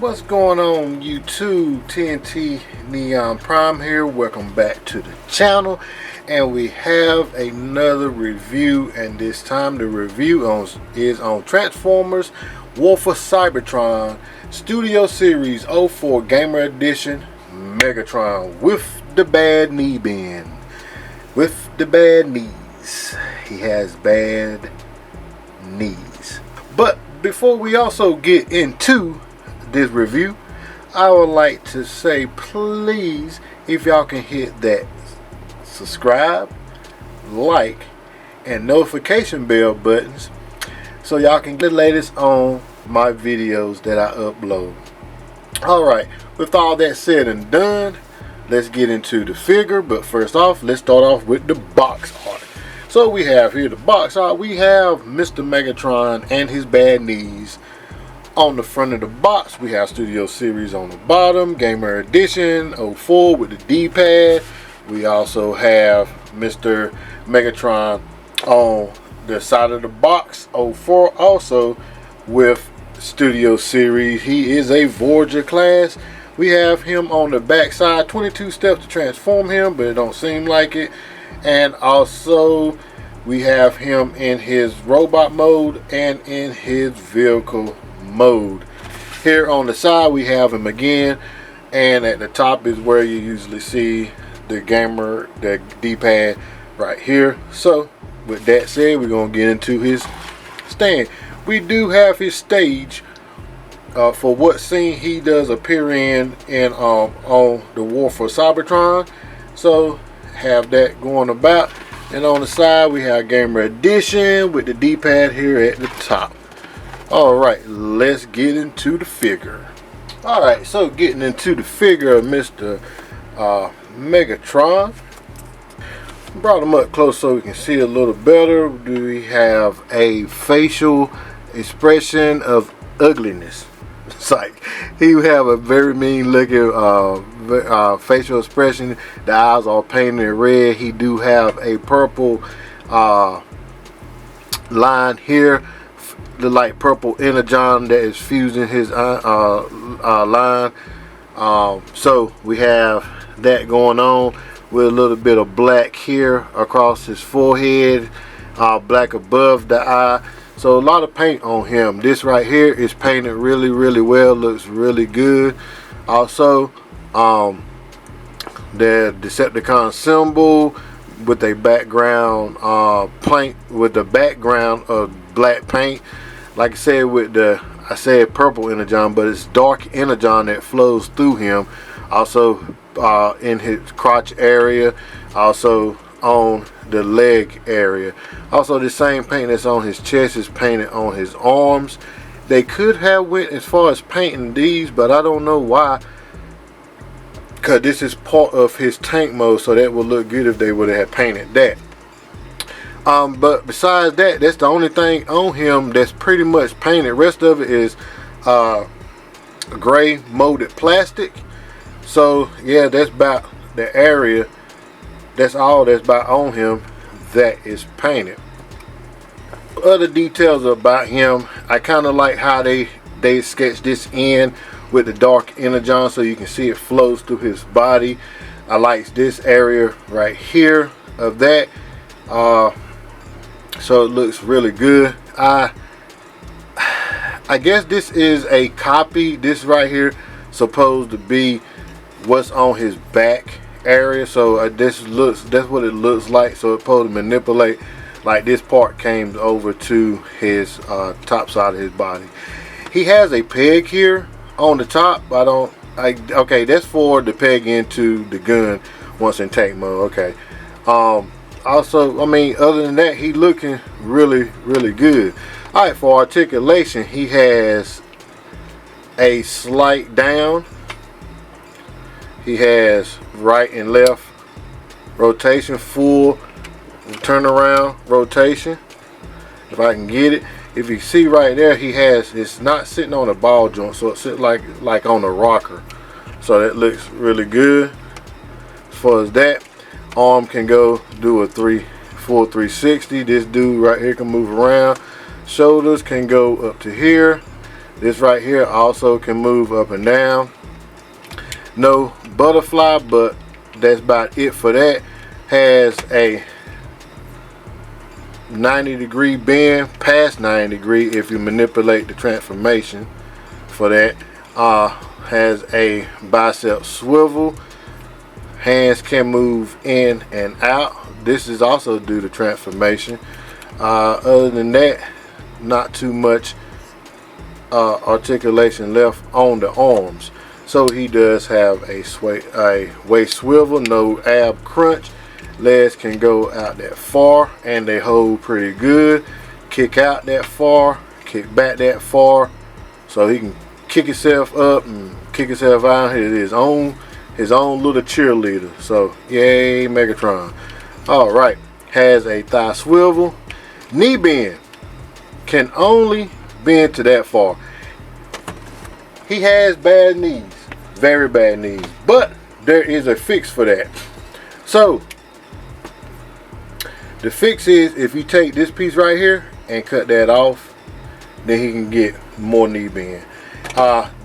What's going on YouTube? TNT Neon Prime here. Welcome back to the channel, and we have another review, and this time the review is on Transformers War for Cybertron Studio Series 04 Gamer Edition Megatron with the bad knee bend. With the bad knees. He has bad knees. But before we also get into this review, I would like to say, please, if y'all can hit that subscribe, like, and notification bell buttons so y'all can get the latest on my videos that I upload. Alright, with all that said and done, let's get into the figure. But first off, let's start off with the box art. So we have here the box art. We have Mr. Megatron and his bad knees on the front of the box. We have Studio Series on the bottom, Gamer Edition 04 with the D-pad. We also have Mr. Megatron on the side of the box 04 also with Studio Series. He is a Voyager class. We have him on the back side, 22 steps to transform him, but it don't seem like it. And also we have him in his robot mode and in his vehicle mode. Here on the side we have him again, and at the top is where you usually see the D-pad right here. So with that said, we're gonna get into his stand. We do have his stage for what scene he does appear in on the War for Cybertron. So have that going about, and on the side we have Gamer Edition with the D-pad here at the top. Alright, let's get into the figure. Alright, so getting into the figure of Mr. Megatron. Brought him up close so we can see a little better. We have a facial expression of ugliness. It's like he have a very mean looking facial expression. The eyes are painted red. He do have a purple line here, the light purple energon that is fusing his line. So we have that going on with a little bit of black here across his forehead, black above the eye. So a lot of paint on him. This right here is painted really well, looks really good. Also the Decepticon symbol with a background paint, with the background of black paint. Like I said, with I said purple energon, but it's dark energon that flows through him. Also in his crotch area, also on the leg area. Also the same paint that's on his chest is painted on his arms. They could have went as far as painting these, but I don't know why, because this is part of his tank mode, so that would look good if they would have painted that. But besides that, that's the only thing on him that's pretty much painted. Rest of it is gray molded plastic. So yeah, that's about the area. That's all that's about on him that is painted. Other details about him, I kind of like how they sketched this in with the dark energon, so you can see it flows through his body. I like this area right here of that. So it looks really good. I guess this is a copy. This right here supposed to be what's on his back area. So that's what it looks like. So it's supposed to manipulate, like this part came over to his top side of his body. He has a peg here on the top. Okay, that's for the peg into the gun once in tank mode. Okay. Also, I mean, other than that, he looking really good. Alright, for articulation, he has a slight down. He has right and left rotation, full turnaround rotation. If I can get it. If you see right there, it's not sitting on a ball joint, so it sits like on a rocker. So that looks really good. As far as that, arm can go do a full 360. This dude right here can move around. Shoulders can go up to here. This right here also can move up and down. No butterfly, but that's about it for that. Has a 90-degree bend, past 90 degree if you manipulate the transformation for that. Has a bicep swivel. Hands can move in and out. This is also due to transformation. Other than that, not too much articulation left on the arms. So he does have a waist swivel, no ab crunch. Legs can go out that far and they hold pretty good. Kick out that far, kick back that far. So he can kick himself up and kick himself out. His own little cheerleader. So yay, Megatron. Alright, has a thigh swivel. Knee bend, can only bend to that far. He has bad knees, very bad knees, but there is a fix for that. So the fix is, if you take this piece right here and cut that off, then he can get more knee bend.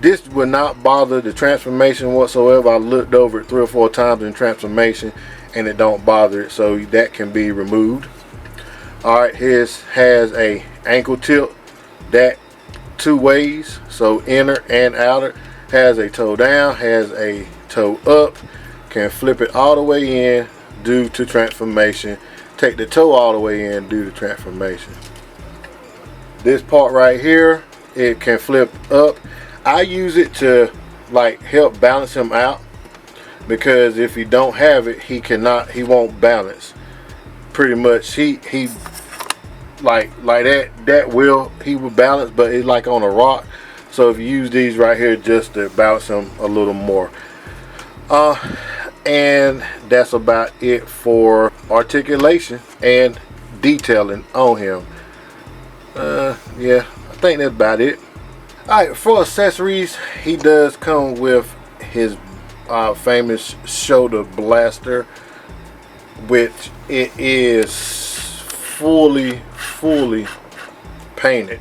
This will not bother the transformation whatsoever. I looked over it 3 or 4 times in transformation and it don't bother it, so that can be removed. Alright, his has a ankle tilt, that 2 ways, so inner and outer. Has a toe down, has a toe up, can flip it all the way in due to transformation. Take the toe all the way in due to transformation. This part right here, it can flip up. I use it to like help balance him out, because if you don't have it, he won't balance. Pretty much he like that he will balance, but it's like on a rock. So if you use these right here just to balance him a little more. And that's about it for articulation and detailing on him. Yeah, I think that's about it. Alright, for accessories, he does come with his famous shoulder blaster, which it is fully painted.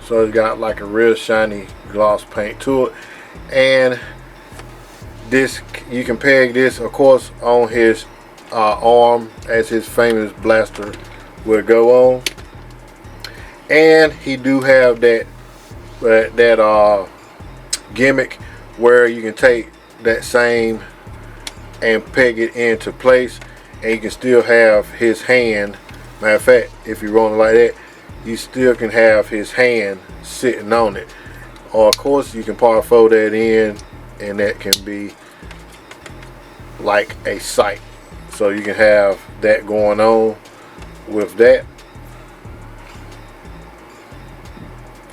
So it's got like a real shiny gloss paint to it. And this, you can peg this of course on his arm, as his famous blaster will go on. And he do have that gimmick where you can take that same and peg it into place, and you can still have his hand. Matter of fact, if you roll it like that, you still can have his hand sitting on it. Or of course you can part fold that in, and that can be like a sight. So you can have that going on with that.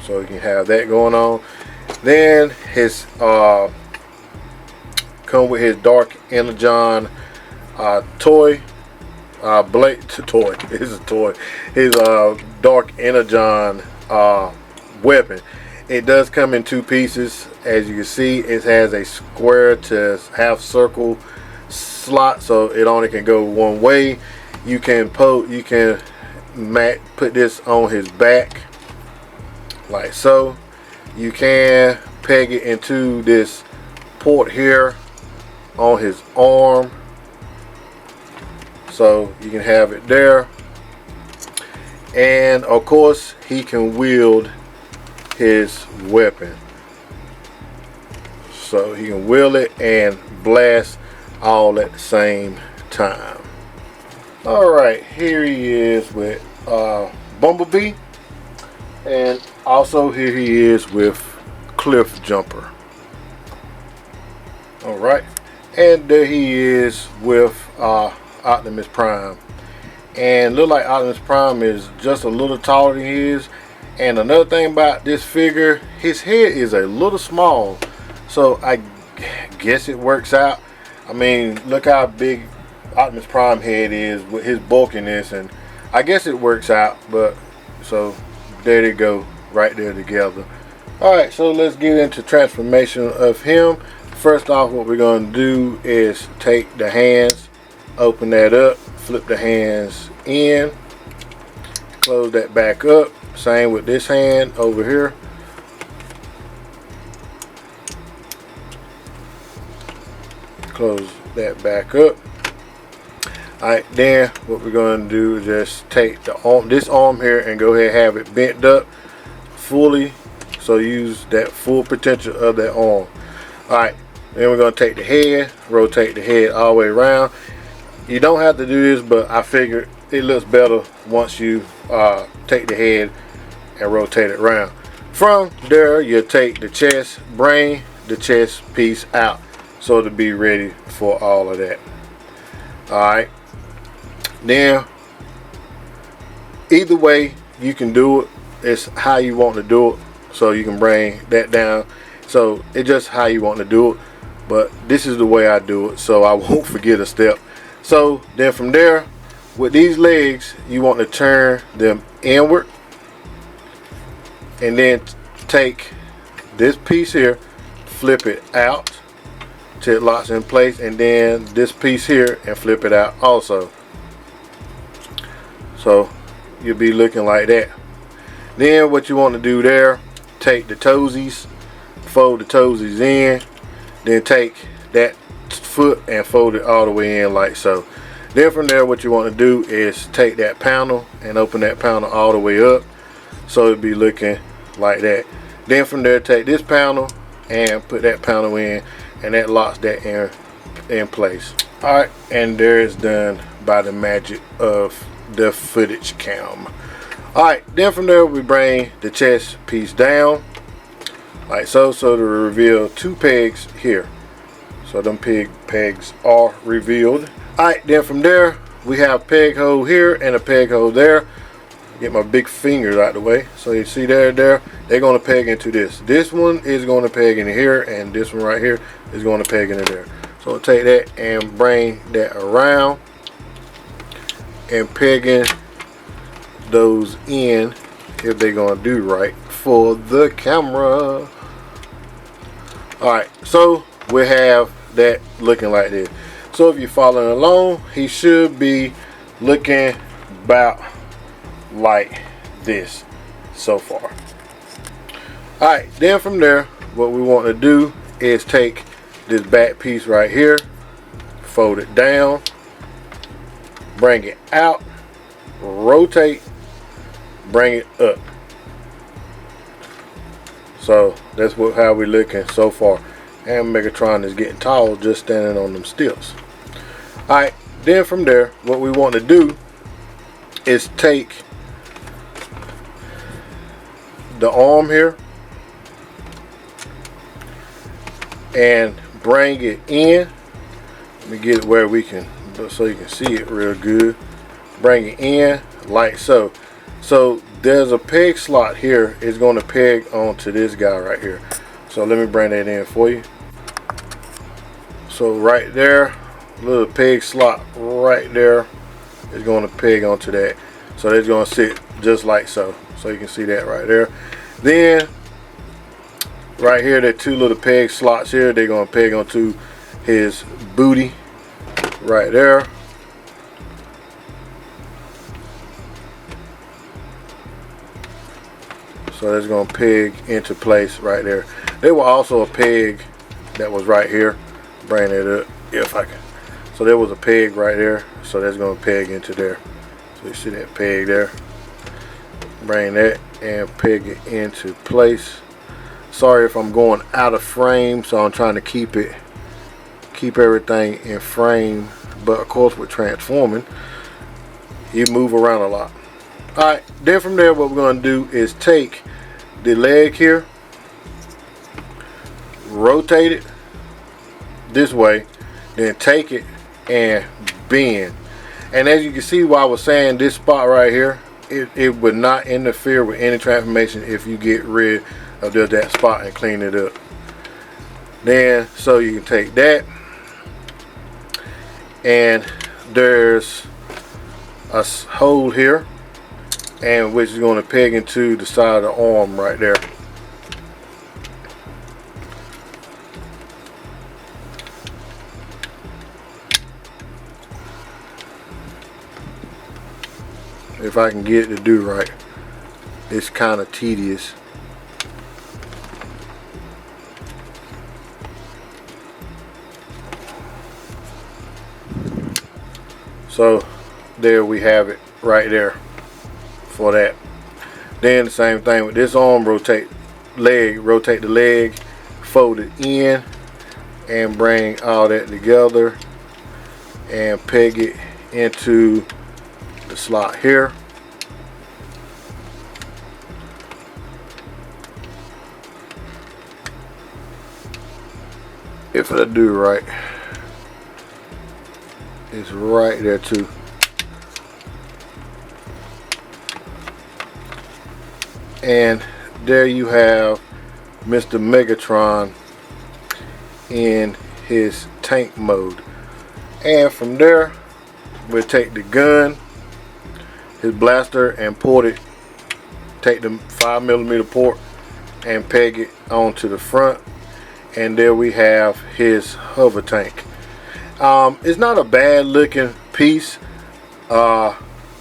So you can have that going on. Then his come with his dark energon toy. It's a toy. His dark energon weapon. It does come in 2 pieces. As you can see, it has a square to half circle slot, so it only can go one way. You can put this on his back like so. You can peg it into this port here on his arm, so you can have it there. And of course he can wield his weapon, so he can wield it and blast all at the same time. Alright, here he is with Bumblebee, and also here he is with Cliff Jumper. Alright, and there he is with Optimus Prime. And look like Optimus Prime is just a little taller than he is. And another thing about this figure, his head is a little small, so I guess it works out. I mean, look how big Optimus Prime head is with his bulkiness, and I guess it works out. But so there they go, right there together. Alright, so let's get into transformation of him. First off, what we're going to do is take the hands, open that up, flip the hands in, close that back up. Same with this hand over here. close that back up. Alright, then what we're going to do is just take this arm here and go ahead and have it bent up fully, so use that full potential of that arm. Alright, then we're going to take the head, rotate the head all the way around. You don't have to do this, but I figure it looks better once you take the head and rotate it around. From there, you take the chest, bring the chest piece out so to be ready for all of that. Alright, then either way you can do it. It's how you want to do it, so you can bring that down. So it's just how you want to do it, but this is the way I do it, so I won't forget a step. So then from there, with these legs, you want to turn them inward, and then take this piece here, flip it out till it locks in place, and then this piece here and flip it out also. So you'll be looking like that. Then what you want to do there, take the toesies, fold the toesies in, then take that foot and fold it all the way in like so. Then from there, what you want to do is take that panel and open that panel all the way up, so it'll be looking like that. Then from there, take this panel and put that panel in, and that locks that in place. Alright, and there it's done by the magic of the footage cam. Alright, then from there we bring the chest piece down like so, to reveal two pegs here. So them pegs are revealed. Alright, then from there we have peg hole here and a peg hole there. Get my big fingers out the way. So you see there, they're going to peg into this. This one is going to peg into here, and this one right here is going to peg into there. So I'll take that and bring that around and pegging those in if they're going to do right for the camera. Alright, so we have that looking like this. So if you're following along, he should be looking about like this so far. Alright, then from there, what we want to do is take this back piece right here, fold it down, bring it out, rotate, bring it up. So that's how we're looking so far. And Megatron is getting tall just standing on them stilts. Alright, then from there, what we want to do is take the arm here and bring it in. Let me get it where we can, so you can see it real good. Bring it in like so. So there's a peg slot here. It's going to peg onto this guy right here. So let me bring that in for you. So right there, little peg slot right there is going to peg onto that. So it's going to sit just like so. So you can see that right there. Then right here, there are two little peg slots here. They're going to peg onto his booty right there. So that's going to peg into place right there. There was also a peg that was right here. Bring it up if I can. So there was a peg right there. So that's going to peg into there. So you see that peg there. Bring that and peg it into place. Sorry if I'm going out of frame, so I'm trying to keep everything in frame. But of course, with transforming, you move around a lot. Alright, then from there, what we're going to do is take the leg here, rotate it this way, then take it and bend. And as you can see, while I was saying this spot right here, it would not interfere with any transformation if you get rid of just that spot and clean it up. Then, so you can take that, and there's a hole here, and which is going to peg into the side of the arm right there. If I can get it to do right. It's kind of tedious. So there we have it right there for that. Then the same thing with this arm, rotate the leg, fold it in, and bring all that together and peg it into the slot here. If I do right, it's right there too. And there you have Mr. Megatron in his tank mode. And from there, we'll take the gun, his blaster, and port it. Take the 5mm port and peg it onto the front. And there we have his hover tank. It's not a bad looking piece. It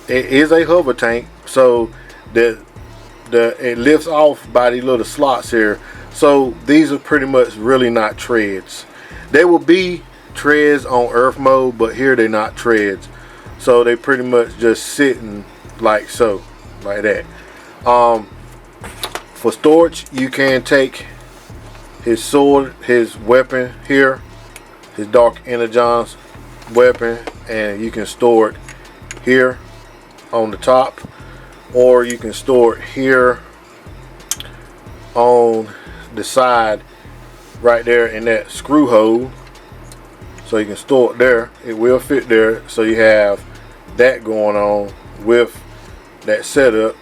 is a hover tank, so it lifts off by these little slots here. So these are pretty much really not treads. They will be treads on Earth mode, but here they're not treads. So they pretty much just sitting like so, like that. For storage, you can take his sword, his weapon here, his Dark Energon's weapon, and you can store it here on the top, or you can store it here on the side right there in that screw hole. So you can store it there. It will fit there. So you have that going on with that setup,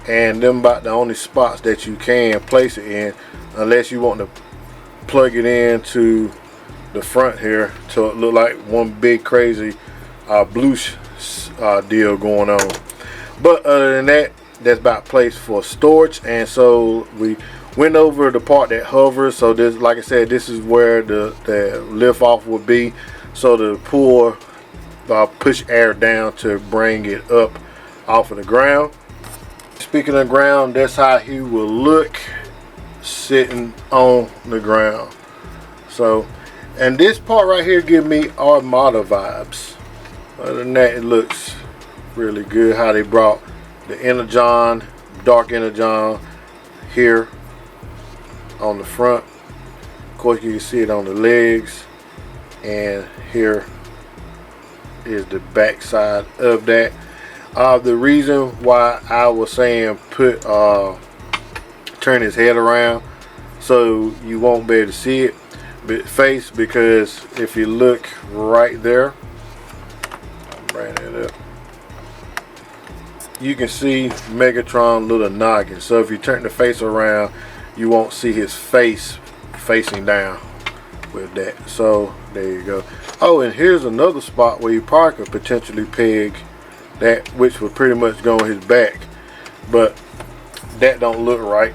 and them about the only spots that you can place it in, unless you want to plug it into the front here to look like one big crazy bloosh deal going on. But other than that, that's about placed for storage. And so we went over the part that hovers. So this, like I said, this is where the lift off would be. So to pull, push air down to bring it up off of the ground. Speaking of ground, that's how he will look sitting on the ground. So, and this part right here give me Armada vibes. Other than that, it looks really good how they brought the Energon, Dark Energon here on the front. Of course, you can see it on the legs, and here is the back side of that. The reason why I was saying turn his head around so you won't be able to see it face, because if you look right there, bring it up, you can see Megatron little noggin. So if you turn the face around, you won't see his face facing down with that. So there you go. Oh, and here's another spot where you probably could potentially peg that, which would pretty much go on his back, but that don't look right.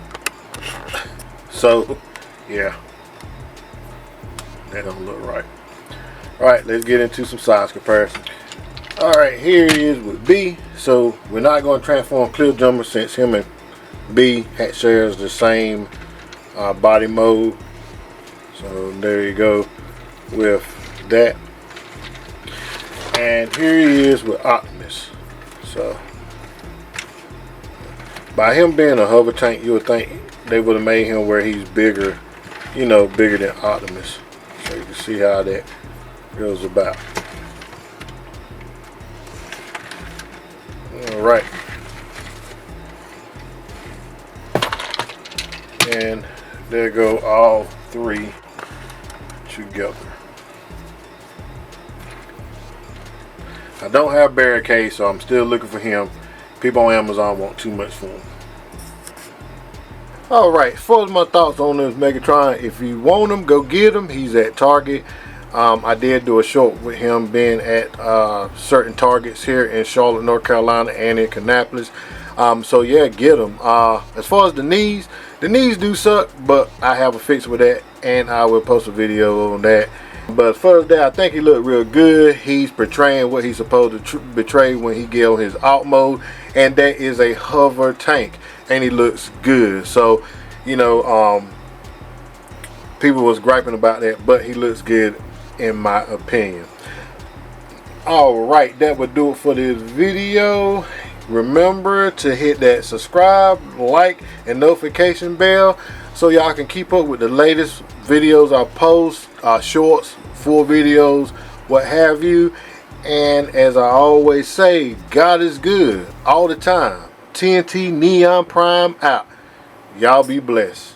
So yeah, that don't look right. Alright, let's get into some size comparison. Alright, here he is with B. So we're not going to transform Cliff Jumper since him and B shares the same body mode. So there you go with that. And here he is with Optimus. So by him being a hover tank, you would think they would have made him where he's bigger, you know, bigger than Optimus. So you can see how that goes about. Alright. And there go all three together. I don't have Barricade, so I'm still looking for him. People on Amazon want too much for him. Alright, for my thoughts on this Megatron. If you want him, go get him. He's at Target. I did do a short with him being at certain Targets here in Charlotte, North Carolina, and in Kannapolis. So yeah, get him. As far as the knees do suck, but I have a fix with that, and I will post a video on that. But as far as that, I think he looked real good. He's portraying what he's supposed to portray when he get on his alt mode, and that is a hover tank, and he looks good. So, you know, people was griping about that, but he looks good in my opinion. Alright, that would do it for this video. Remember to hit that subscribe, like, and notification bell so y'all can keep up with the latest videos I post, shorts, full videos, what have you. And as I always say, God is good all the time. TNT Neon Prime out. Y'all be blessed.